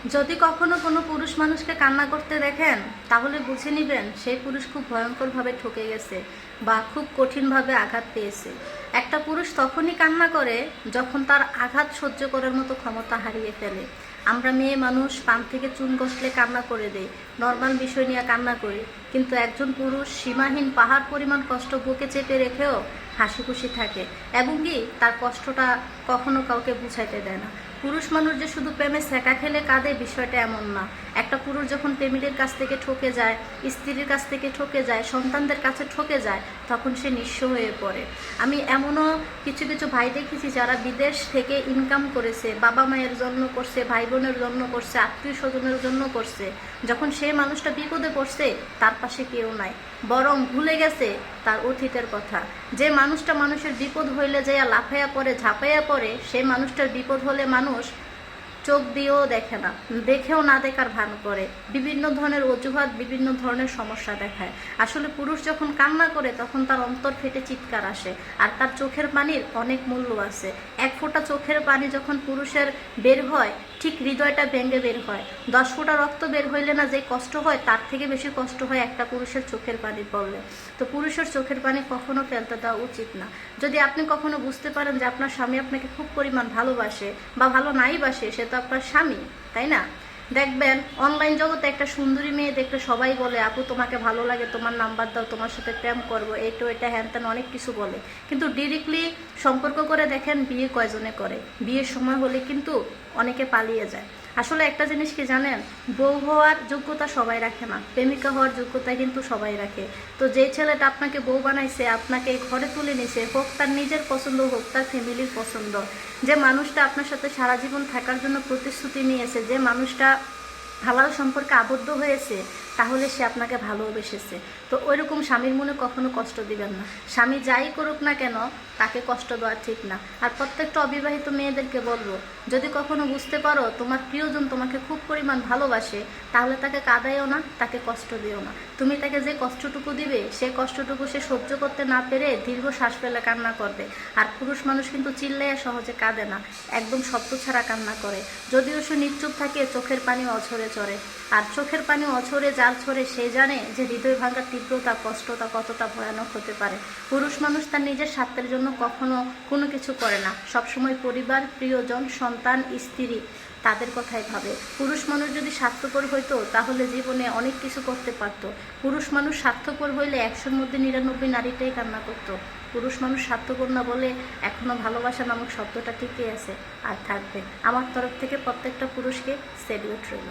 যদি কখনো কোনো পুরুষ মানুষকে কান্না করতে দেখেন, তাহলে বুঝে নেবেন সেই পুরুষ খুব ভয়ঙ্করভাবে ঠকে গেছে বা খুব কঠিনভাবে আঘাত পেয়েছে। একটা পুরুষ তখনই কান্না করে যখন তার আঘাত সহ্য করার মতো ক্ষমতা হারিয়ে ফেলে। আমরা মেয়ে মানুষ পান থেকে চুন গসলে কান্না করে দেই, নর্মাল বিষয় নিয়ে কান্না করি, কিন্তু একজন পুরুষ সীমাহীন পাহাড় পরিমাণ কষ্ট বুকে চেপে রেখেও হাসি খুশি থাকে এবং কি তার কষ্টটা কখনো কাউকে বুঝাইতে দেয় না। পুরুষ মানুষ যে শুধু প্রেমে সেকা খেলে কাঁদে, বিষয়টা এমন না। একটা পুরুষ যখন প্রেমিকের কাছ থেকে ঠকে যায়, স্ত্রীর কাছ থেকে ঠকে যায়, সন্তানদের কাছে ঠকে যায়, তখন সে নিঃস্ব হয়ে পড়ে। আমি এমনও কিছু কিছু ভাই দেখেছি যারা বিদেশ থেকে ইনকাম করেছে, বাবা মায়ের জন্য করছে, ভাই বোনের জন্য করছে, আত্মীয় স্বজনের জন্য করছে। যখন সেই মানুষটা বিপদে পড়ছে, তার পাশে কেউ নাই, বরং ভুলে গেছে তার অতীতের কথা। যে মানুষটা মানুষের বিপদ হইলে যাইয়া লাফাইয়া পড়ে, ঝাঁপাইয়া পড়ে, সেই মানুষটার বিপদ হলে মানুষ চোখ দিয়েও দেখে না, দেখেও না দেখার ভান করে, বিভিন্ন ধরনের অজুহাত, বিভিন্ন ধরনের সমস্যা দেখায়। আসলে পুরুষ যখন কান্না করে তখন তার অন্তর ফেটে চিৎকার আসে, আর তার চোখের পানির অনেক মূল্য আছে। এক ফোঁটা চোখের পানি যখন পুরুষের বের হয়, ঠিক হৃদয়টা ভেঙে বের হয়। 10 ফোঁটা রক্ত বের হইলে না যে কষ্ট হয়, তার থেকে বেশি কষ্ট হয় একটা পুরুষের চোখের পানি পড়লে। তো পুরুষের চোখের পানি কখনো ফেলতে দেওয়া উচিত না। যদি আপনি কখনো বুঝতে পারেন যে আপনার স্বামী আপনাকে খুব পরিমাণ ভালোবাসে বা ভালো নাই বাসে, সে তো আপনার স্বামী, তাই না? দেখবেন অনলাইন জগতে একটা সুন্দরী মেয়ে দেখলে সবাই বলে, আপু তোমাকে ভালো লাগে, তোমার নাম্বার দাও, তোমার সাথে প্রেম করবো, এইটা এটা হ্যান ত্যান অনেক কিছু বলে। কিন্তু ডিরেক্টলি সম্পর্ক করে দেখেন বিয়ে কয়জনে করে? বিয়ের সময় হলে কিন্তু অনেকে পালিয়ে যায়। আসলে একটা জিনিস কি জানেন, বউ হওয়ার যোগ্যতা সবাই রাখে না, প্রেমিকা হওয়ার যোগ্যতা কিন্তু সবাই রাখে। তো যে ছেলেটা আপনাকে বউ বানাইছে, আপনাকে ঘরে তুলে নিছে, হোক তার নিজের পছন্দ, হোক তার ফ্যামিলির পছন্দ, যে মানুষটা আপনার সাথে সারা জীবন থাকার জন্য প্রতিশ্রুতি নিয়েছে, যে মানুষটা হালাল সম্পর্কে আবদ্ধ হয়েছে, তাহলে সে আপনাকে ভালোবেসেছে। তো ওইরকম স্বামীর মনে কখনো কষ্ট দিবেন না। স্বামী যাই করুক না কেন, তাকে কষ্ট দেওয়া ঠিক না। আর প্রত্যেকটা অবিবাহিত মেয়েদেরকে বলবো, যদি কখনো বুঝতে পারো তোমার প্রিয়জন তোমাকে খুব পরিমাণ ভালোবাসে, তাহলে তাকে কাঁদাইও না, তাকে কষ্ট দিও না। তুমি তাকে যে কষ্টটুকু দিবে, সেই কষ্টটুকু সে সহ্য করতে না পেরে দীর্ঘ শ্বাস ফেলে কান্না করবে। আর পুরুষ মানুষ কিন্তু চিল্লাইয়া সহজে কাঁদে না, একদম শব্দ ছাড়া কান্না করে। যদিও সে নিশ্চুপ থাকে, চোখের পানি অঝরে চড়ে। আর চোখের পানি অঝরে যার ছড়ে, সে জানে যে হৃদয় ভাঙার তীব্রতা, কষ্টটা কতটা ভয়ানক হতে পারে। পুরুষ মানুষ তার নিজের স্বার্থের জন্য কখনো কোনো কিছু করে না, সবসময় পরিবার, প্রিয়জন, সন্তান, স্ত্রী, তাদের কথাই ভাবে। পুরুষ মানুষ যদি স্বার্থপর হইতো, তাহলে জীবনে অনেক কিছু করতে পারত। পুরুষ মানুষ স্বার্থপর হইলে 100-র মধ্যে 99 নারীটাই কান্না করতো। পুরুষ মানুষ স্বার্থপর না বলে এখনো ভালোবাসা নামক শব্দটা ঠিকই আছে আর থাকবে। আমার তরফ থেকে প্রত্যেকটা পুরুষকে সেলিউট রইল।